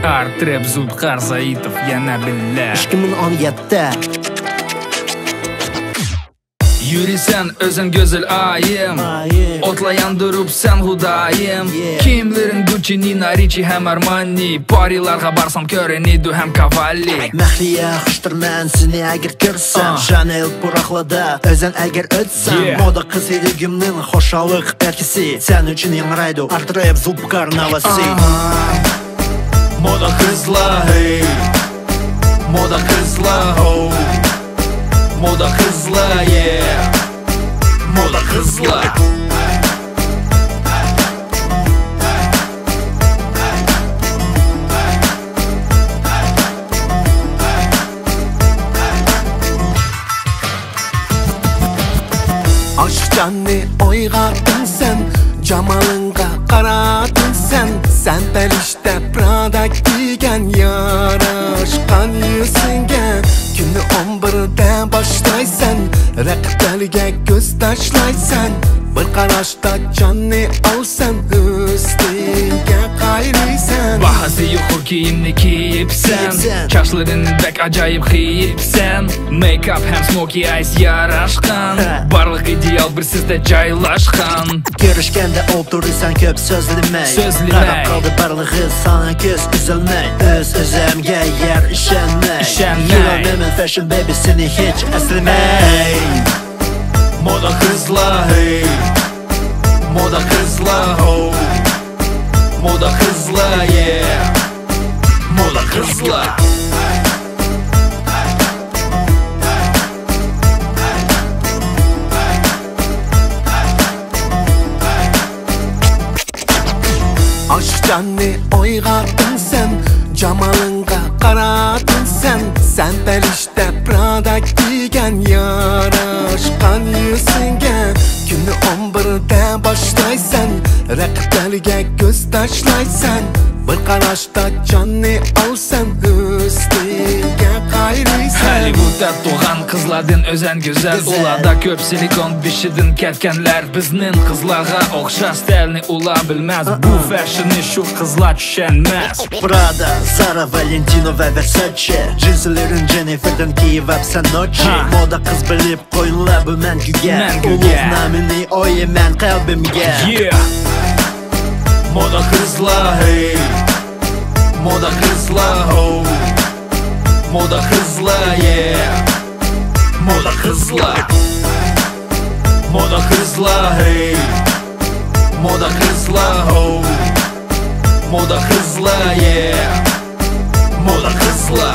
Art Rap Zulfiqar Saitov yana billa 2017'de Yürisen özün gözül ayım Otla yandırıp sen hudayım Kimlerin Gucci, Nina, Ricci hem Armani Parilarga barsam körenidu hem Cavalli Məhliyə xuşdur mən seni əgər görsən Chanel buraxlada özən əgər ötsən Moda qız eligimnin xoşalıq ərkisi Sən üçün yanraydı Art Rap Zulfiqar Navasi Moda kızla hey Moda kızla ho Moda kızla yeah Moda kızla Aşkcanı oyğardın sen Camalınğa qaradın sen Sen belişte Prada giygen Yaraşqan yüzünge Günü 11'de başlaysan Rəqiblərgə göz taşlaysan Bir qaraşda canını alsan Üstüge qayrıysan Bahası yoxur kiyimni kiyipsen Kaşların bək acayip xiyipsen Make-up hem smoky eyes yaraşqan Barlıq ideal bir sizdə caylaşqan Görüşkəndə oturursan köp sözləmək Qarab qaldı barlığı sana göz üzülmək Öz-özəmgə yer işənmək Yürəməmin fashion baby seni hiç əsləmək Moda kızla hey Moda kızla ho Moda kızla yeah Moda kızla Aşkcanı oyğardın sen Camalınğa qaradın sen Sen belişte Prada giygen Yaraşqan yüzünge Günü 11'de başlaysan Rəqiblərgə göz taşlaysan Bir qaraşda canını alsan Üstüge qayrıysan Hollywoodda doğan kızladın özen güzel Ulada köp silikon bişidin ketkenler Biznin kızlağa oxşar stelini ula bilmez Bu fashioni şu kızla düşenmez Prada, Zara, Valentino və Versace Cinslerin Jennifer'dan giyivəb sən Noche Moda qız bilib qoyunla bu məngügə Uluq namini oye mən qəlbimgə Moda kızla hey Moda kızla ho Moda kızla yeah Moda kızla Moda kızla hey Moda kızla ho Moda kızla yeah Moda kızla